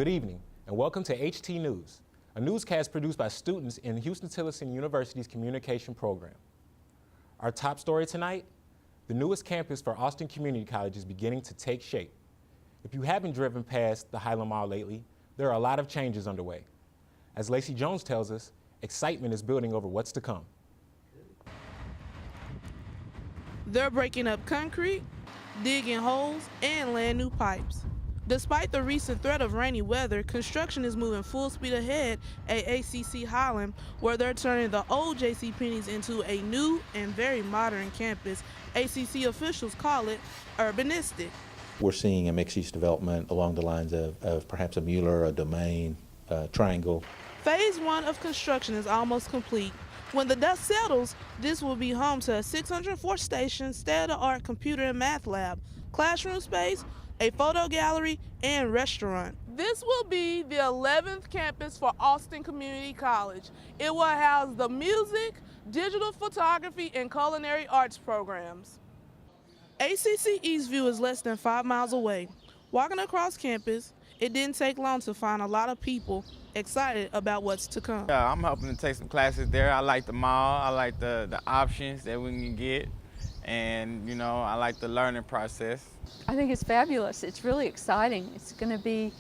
Good evening, and welcome to HT News, a newscast produced by students in Huston-Tillotson University's communication program. Our top story tonight, the newest campus for Austin Community College is beginning to take shape. If you haven't driven past the Highland Mall lately, there are a lot of changes underway. As Lacey Jones tells us, excitement is building over what's to come. They're breaking up concrete, digging holes, and laying new pipes. Despite the recent threat of rainy weather, construction is moving full speed ahead at ACC Highland, where they're turning the old JCPenney's into a new and very modern campus. ACC officials call it urbanistic. We're seeing a mixed-use development along the lines of perhaps a Mueller, a Domain, Triangle. Phase 1 of construction is almost complete. When the dust settles, this will be home to a 604-station state-of-the-art computer and math lab, classroom space, a photo gallery, and restaurant. This will be the 11th campus for Austin Community College. It will house the music, digital photography, and culinary arts programs. ACC Eastview is less than 5 miles away. Walking across campus, it didn't take long to find a lot of people excited about what's to come. Yeah, I'm hoping to take some classes there. I like the mall, I like the options that we can get, and you know, I like the learning process. I think it's fabulous. It's really exciting. It's going to be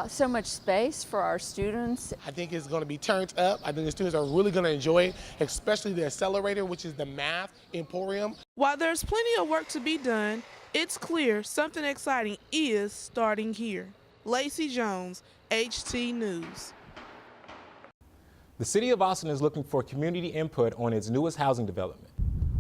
so much space for our students. I think it's going to be turned up. I think the students are really going to enjoy it, especially the accelerator, which is the math emporium. While there's plenty of work to be done, it's clear something exciting is starting here. Lacey Jones, HT News. The City of Austin is looking for community input on its newest housing development.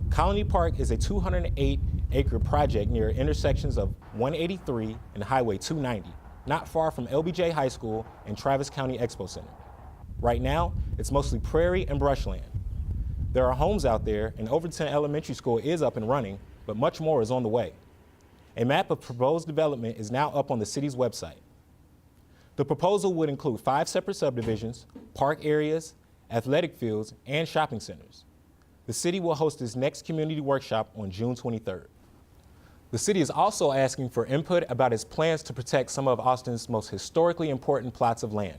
Colony Park is a 208-acre project near intersections of 183 and Highway 290, not far from LBJ High School and Travis County Expo Center. Right now, it's mostly prairie and brushland. There are homes out there, and Overton Elementary School is up and running, but much more is on the way. A map of proposed development is now up on the city's website. The proposal would include 5 separate subdivisions, park areas, athletic fields, and shopping centers. The city will host its next community workshop on June 23rd. The city is also asking for input about its plans to protect some of Austin's most historically important plots of land.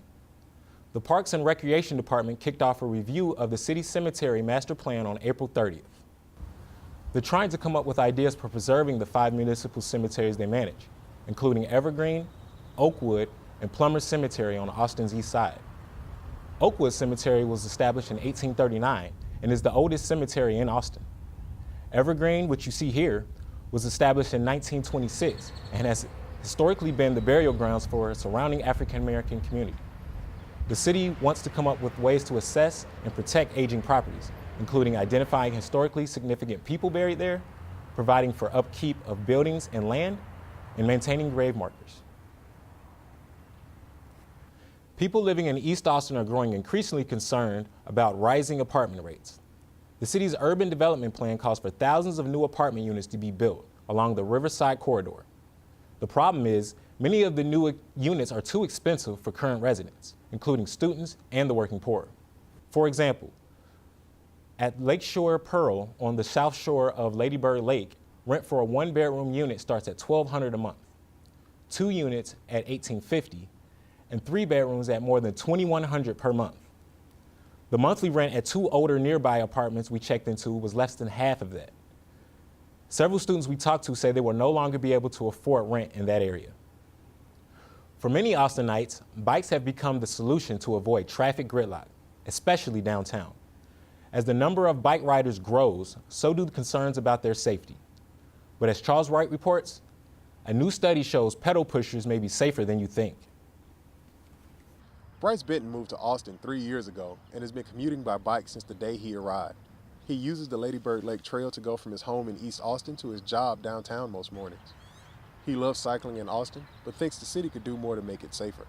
The Parks and Recreation Department kicked off a review of the city cemetery master plan on April 30th. They're trying to come up with ideas for preserving the 5 municipal cemeteries they manage, including Evergreen, Oakwood, and Plummer Cemetery on Austin's east side. Oakwood Cemetery was established in 1839 and is the oldest cemetery in Austin. Evergreen, which you see here, was established in 1926 and has historically been the burial grounds for a surrounding African-American community. The city wants to come up with ways to assess and protect aging properties, including identifying historically significant people buried there, providing for upkeep of buildings and land, and maintaining grave markers. People living in East Austin are growing increasingly concerned about rising apartment rates. The city's urban development plan calls for thousands of new apartment units to be built along the Riverside corridor. The problem is, many of the new units are too expensive for current residents, including students and the working poor. For example, at Lakeshore Pearl on the south shore of Lady Bird Lake, rent for a 1-bedroom unit starts at $1,200 a month, 2 units at $1,850, and 3 bedrooms at more than $2,100 per month. The monthly rent at 2 older nearby apartments we checked into was less than half of that. Several students we talked to say they will no longer be able to afford rent in that area. For many Austinites, bikes have become the solution to avoid traffic gridlock, especially downtown. As the number of bike riders grows, so do the concerns about their safety. But as Charles Wright reports, a new study shows pedal pushers may be safer than you think. Bryce Benton moved to Austin 3 years ago and has been commuting by bike since the day he arrived. He uses the Lady Bird Lake Trail to go from his home in East Austin to his job downtown most mornings. He loves cycling in Austin, but thinks the city could do more to make it safer.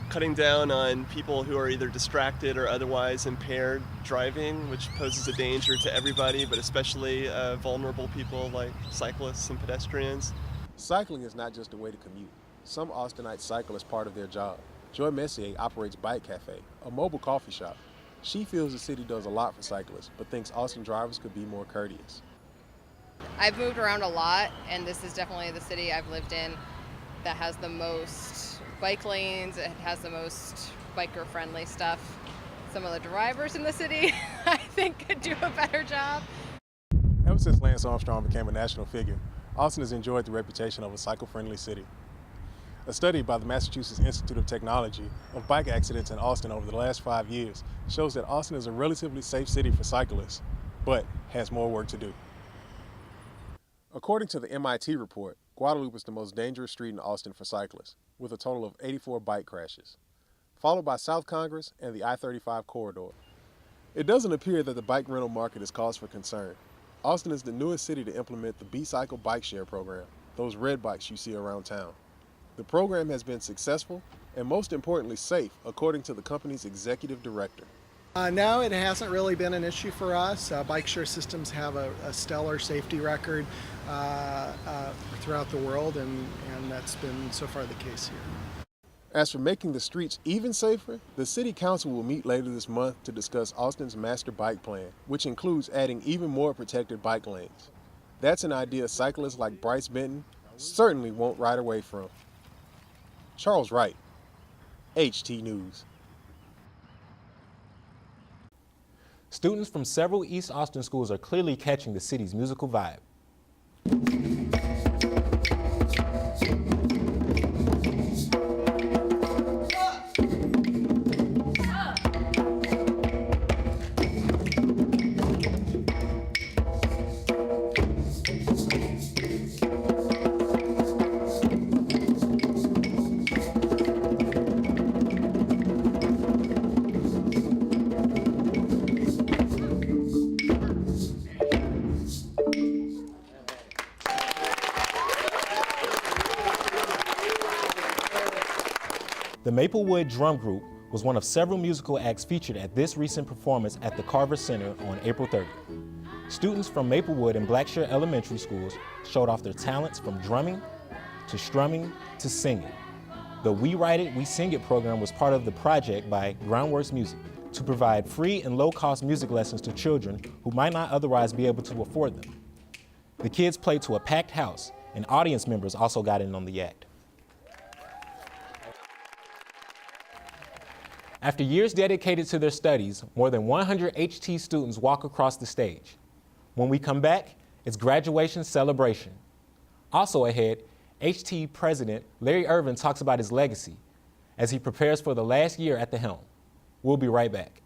Cutting down on people who are either distracted or otherwise impaired driving, which poses a danger to everybody, but especially vulnerable people like cyclists and pedestrians. Cycling is not just a way to commute. Some Austinites cycle as part of their job. Joy Messier operates Bike Cafe, a mobile coffee shop. She feels the city does a lot for cyclists, but thinks Austin drivers could be more courteous. I've moved around a lot, and this is definitely the city I've lived in that has the most bike lanes. It has the most biker-friendly stuff. Some of the drivers in the city, I think, could do a better job. Ever since Lance Armstrong became a national figure, Austin has enjoyed the reputation of a cycle-friendly city. A study by the Massachusetts Institute of Technology of bike accidents in Austin over the last 5 years shows that Austin is a relatively safe city for cyclists, but has more work to do. According to the MIT report, Guadalupe is the most dangerous street in Austin for cyclists, with a total of 84 bike crashes, followed by South Congress and the I-35 corridor. It doesn't appear that the bike rental market is cause for concern. Austin is the newest city to implement the B-Cycle bike share program, those red bikes you see around town. The program has been successful and, most importantly, safe, according to the company's executive director. No, it hasn't really been an issue for us. Bike share systems have a stellar safety record throughout the world, and that's been so far the case here. As for making the streets even safer, the City Council will meet later this month to discuss Austin's master bike plan, which includes adding even more protected bike lanes. That's an idea cyclists like Bryce Benton certainly won't ride away from. Charles Wright, HT News. Students from several East Austin schools are clearly catching the city's musical vibe. The Maplewood Drum Group was one of several musical acts featured at this recent performance at the Carver Center on April 30th. Students from Maplewood and Blackshear Elementary Schools showed off their talents from drumming to strumming to singing. The We Write It, We Sing It program was part of the project by Groundworks Music to provide free and low-cost music lessons to children who might not otherwise be able to afford them. The kids played to a packed house, and audience members also got in on the act. After years dedicated to their studies, more than 100 HT students walk across the stage. When we come back, it's graduation celebration. Also ahead, HT President Larry Irvin talks about his legacy as he prepares for the last year at the helm. We'll be right back.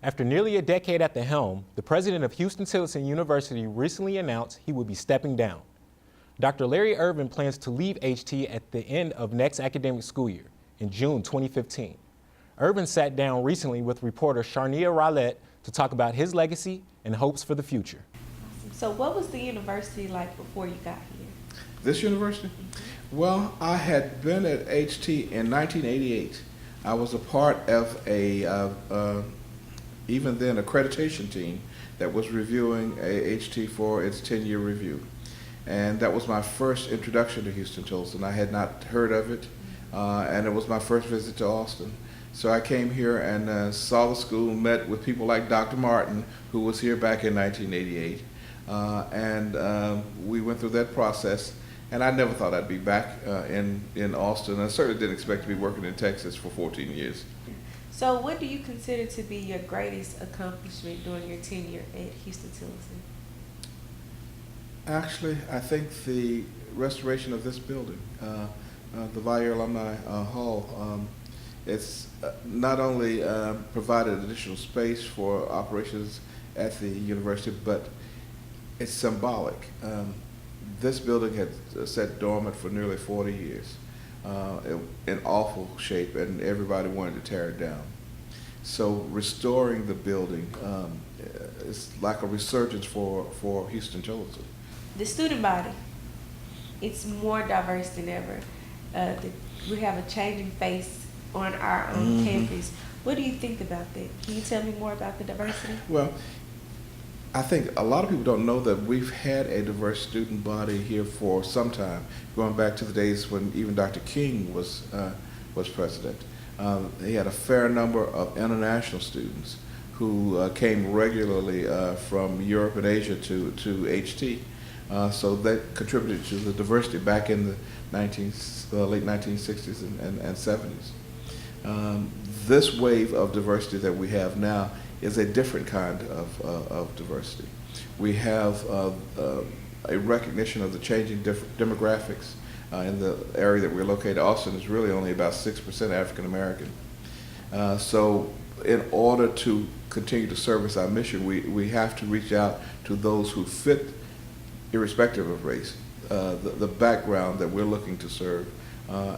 After nearly a decade at the helm, the president of Huston-Tillotson University recently announced he would be stepping down. Dr. Larry Irvin plans to leave HT at the end of next academic school year, in June 2015. Irvin sat down recently with reporter Sharnia Rowlett to talk about his legacy and hopes for the future. So what was the university like before you got here? This university? Well, I had been at HT in 1988. I was a part of a even then accreditation team that was reviewing HT for its 10-year review. And that was my first introduction to Huston-Tillotson. I had not heard of it, and it was my first visit to Austin. So I came here and saw the school, met with people like Dr. Martin, who was here back in 1988, and we went through that process. And I never thought I'd be back in Austin. I certainly didn't expect to be working in Texas for 14 years. So what do you consider to be your greatest accomplishment during your tenure at Huston-Tillotson? Actually, I think the restoration of this building, the Valier Alumni Hall. It's not only provided additional space for operations at the university, but it's symbolic. This building had sat dormant for nearly 40 years. In awful shape, and everybody wanted to tear it down. So restoring the building is like a resurgence for Huston-Tillotson. The student body, it's more diverse than ever. We have a changing face on our own campus. What do you think about that? Can you tell me more about the diversity? Well, I think a lot of people don't know that we've had a diverse student body here for some time, going back to the days when even Dr. King was president. He had a fair number of international students who came regularly from Europe and Asia to HT. So that contributed to the diversity back in the late 1960s and 70s. This wave of diversity that we have now is a different kind of diversity. We have a recognition of the changing demographics in the area that we're located. Austin is really only about 6% African American. So in order to continue to service our mission, we have to reach out to those who fit, irrespective of race, the background that we're looking to serve.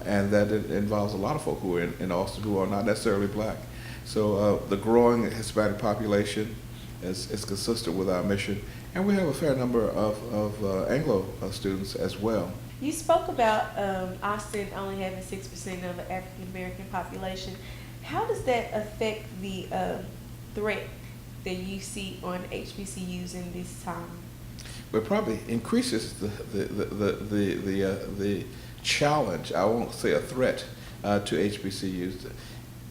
And that it involves a lot of folk who are in Austin who are not necessarily black. So the growing Hispanic population is consistent with our mission, and we have a fair number of Anglo students as well. You spoke about Austin only having 6% of the African American population. How does that affect the threat that you see on HBCUs in this time? Well, it probably increases the challenge, I won't say a threat, to HBCUs.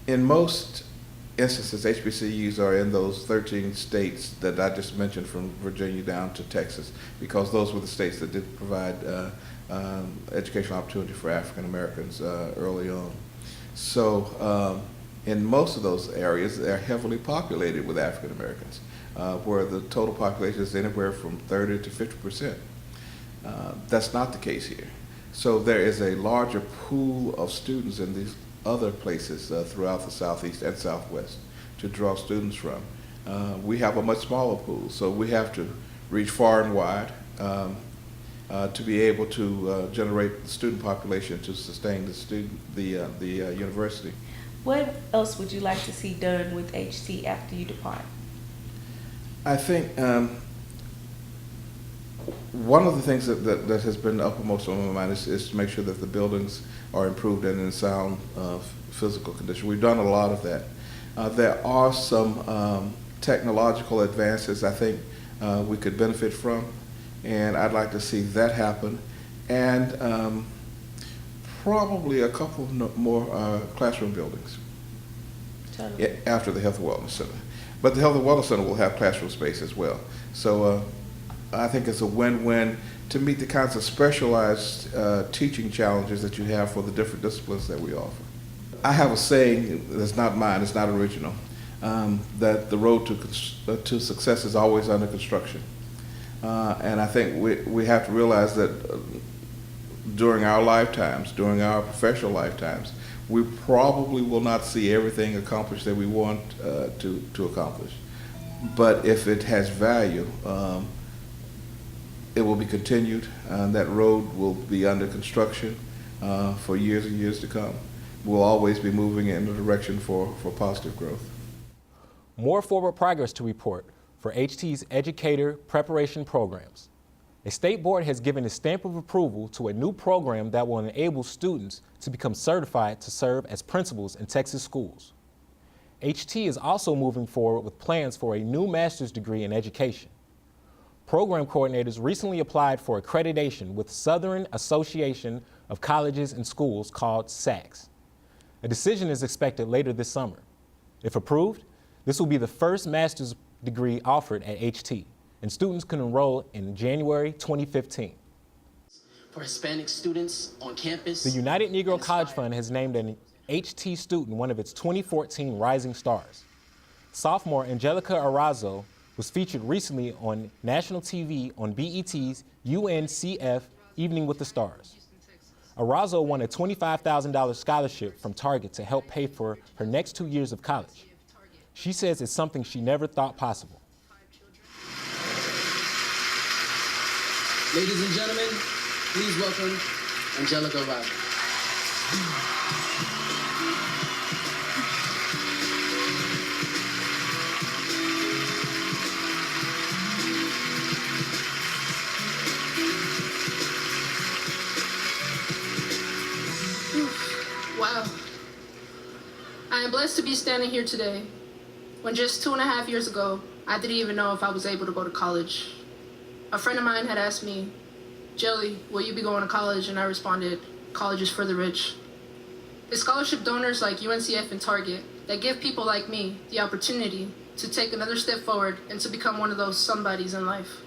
In most instances, HBCUs are in those 13 states that I just mentioned, from Virginia down to Texas, because those were the states that did provide educational opportunity for African Americans early on. So in most of those areas, they're heavily populated with African Americans, where the total population is anywhere from 30 to 50%. That's not the case here. So there is a larger pool of students in these other places throughout the Southeast and Southwest to draw students from. We have a much smaller pool, so we have to reach far and wide to be able to generate the student population to sustain the university. What else would you like to see done with HT after you depart? I think one of the things that has been uppermost on my mind is to make sure that the buildings are improved and in sound physical condition. We've done a lot of that. There are some technological advances I think we could benefit from, and I'd like to see that happen. And probably a couple more classroom buildings after the Health and Wellness Center. But the Health and Wellness Center will have classroom space as well. So I think it's a win-win to meet the kinds of specialized teaching challenges that you have for the different disciplines that we offer. I have a saying that's not mine, it's not original, that the road to success is always under construction. And I think we have to realize that during our lifetimes, during our professional lifetimes, we probably will not see everything accomplished that we want to accomplish. But if it has value, it will be continued, and that road will be under construction for years and years to come. We'll always be moving in a direction for positive growth. More forward progress to report for HT's educator preparation programs. A state board has given a stamp of approval to a new program that will enable students to become certified to serve as principals in Texas schools. HT is also moving forward with plans for a new master's degree in education. Program coordinators recently applied for accreditation with Southern Association of Colleges and Schools, called SACS. A decision is expected later this summer. If approved, this will be the first master's degree offered at HT, and students can enroll in January 2015. For Hispanic students on campus. The United Negro College Fund has named an HT student one of its 2014 Rising Stars. Sophomore Angelica Arazo was featured recently on national TV on BET's UNCF Evening with the Stars. Arazo won a $25,000 scholarship from Target to help pay for her next 2 years of college. She says it's something she never thought possible. Ladies and gentlemen, please welcome Angelica Arazo. blessed to be standing here today when just 2.5 years ago, I didn't even know if I was able to go to college. A friend of mine had asked me, "Jelly, will you be going to college?" And I responded, "College is for the rich." It's scholarship donors like UNCF and Target that give people like me the opportunity to take another step forward and to become one of those somebodies in life.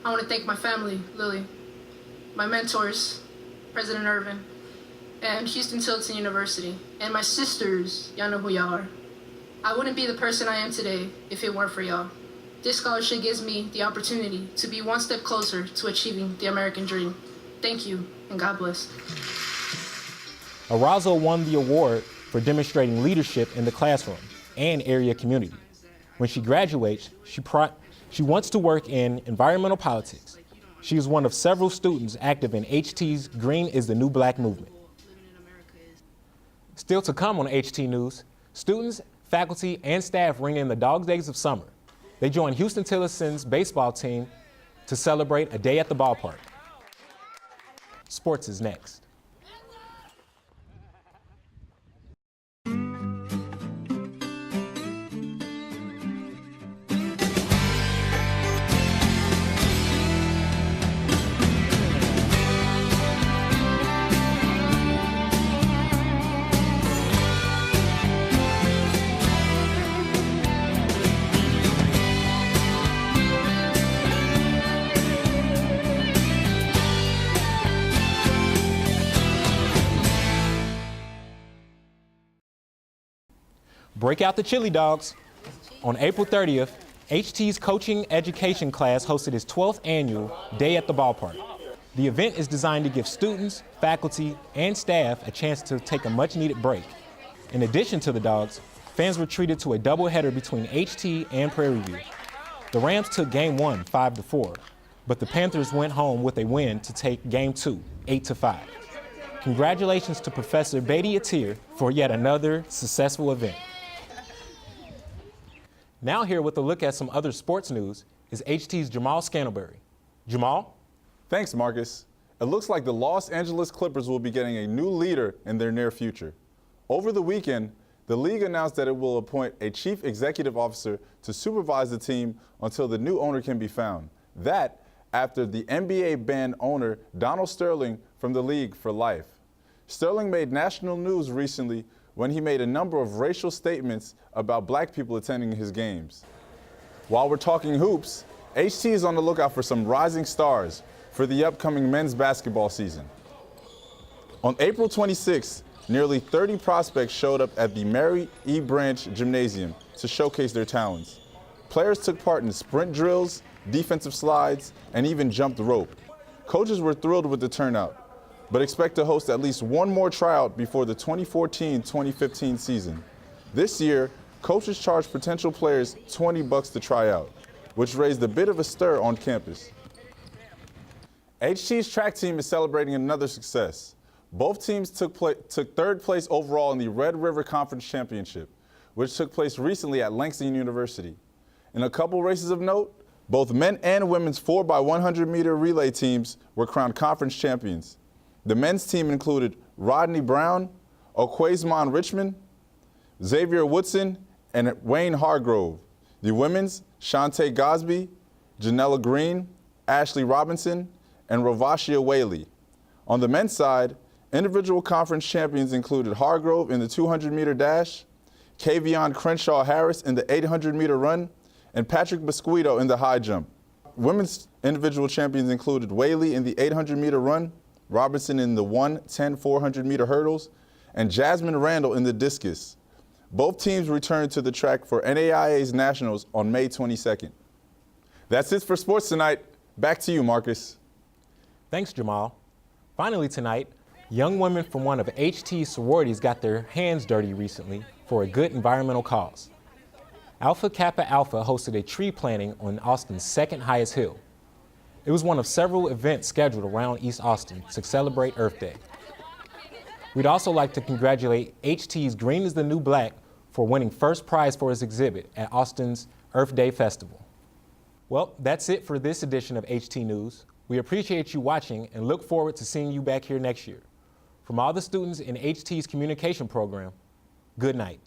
I want to thank my family, Lily, my mentors, President Irvin, and Huston-Tillotson University, and my sisters. Y'all know who y'all are. I wouldn't be the person I am today if it weren't for y'all. This scholarship gives me the opportunity to be one step closer to achieving the American dream. Thank you, and God bless. Arazo won the award for demonstrating leadership in the classroom and area community. When she graduates, she wants to work in environmental politics. She is one of several students active in HT's Green is the New Black movement. Still to come on HT News, students, faculty, and staff ring in the Dog Days of Summer. They join Huston-Tillotson's baseball team to celebrate a day at the ballpark. Sports is next. Break out the chili dogs. On April 30th, HT's coaching education class hosted its 12th annual Day at the Ballpark. The event is designed to give students, faculty, and staff a chance to take a much-needed break. In addition to the dogs, fans were treated to a doubleheader between HT and Prairie View. The Rams took Game 1, 5-4, but the Panthers went home with a win to take Game 2, 8-5. Congratulations to Professor Beatty Atir for yet another successful event. Now here with a look at some other sports news is HT's Jamal Scantlebury. Jamal? Thanks, Marcus. It looks like the Los Angeles Clippers will be getting a new leader in their near future. Over the weekend, the league announced that it will appoint a chief executive officer to supervise the team until the new owner can be found. That after the NBA banned owner Donald Sterling from the league for life. Sterling made national news recently when he made a number of racial statements about black people attending his games. While we're talking hoops, HT is on the lookout for some rising stars for the upcoming men's basketball season. On April 26th, nearly 30 prospects showed up at the Mary E. Branch Gymnasium to showcase their talents. Players took part in sprint drills, defensive slides, and even jumped rope. Coaches were thrilled with the turnout, but expect to host at least one more tryout before the 2014-2015 season. This year, coaches charged potential players $20 to try out, which raised a bit of a stir on campus. HT's track team is celebrating another success. Both teams took third place overall in the Red River Conference Championship, which took place recently at Langston University. In a couple races of note, both men and women's 4x100 meter relay teams were crowned conference champions. The men's team included Rodney Brown, Okwesmon Richmond, Xavier Woodson, and Wayne Hargrove. The women's, Shantae Gosby, Janella Green, Ashley Robinson, and Rovashia Whaley. On the men's side, individual conference champions included Hargrove in the 200-meter dash, Kavion Crenshaw Harris in the 800-meter run, and Patrick Besquito in the high jump. Women's individual champions included Whaley in the 800-meter run, Robinson in the 1:10 400-meter hurdles, and Jasmine Randall in the discus. Both teams returned to the track for NAIA's Nationals on May 22nd. That's it for sports tonight. Back to you, Marcus. Thanks, Jamal. Finally tonight, young women from one of HT's sororities got their hands dirty recently for a good environmental cause. Alpha Kappa Alpha hosted a tree planting on Austin's second highest hill. It was one of several events scheduled around East Austin to celebrate Earth Day. We'd also like to congratulate HT's Green is the New Black for winning first prize for his exhibit at Austin's Earth Day Festival. Well, that's it for this edition of HT News. We appreciate you watching and look forward to seeing you back here next year. From all the students in HT's communication program, good night.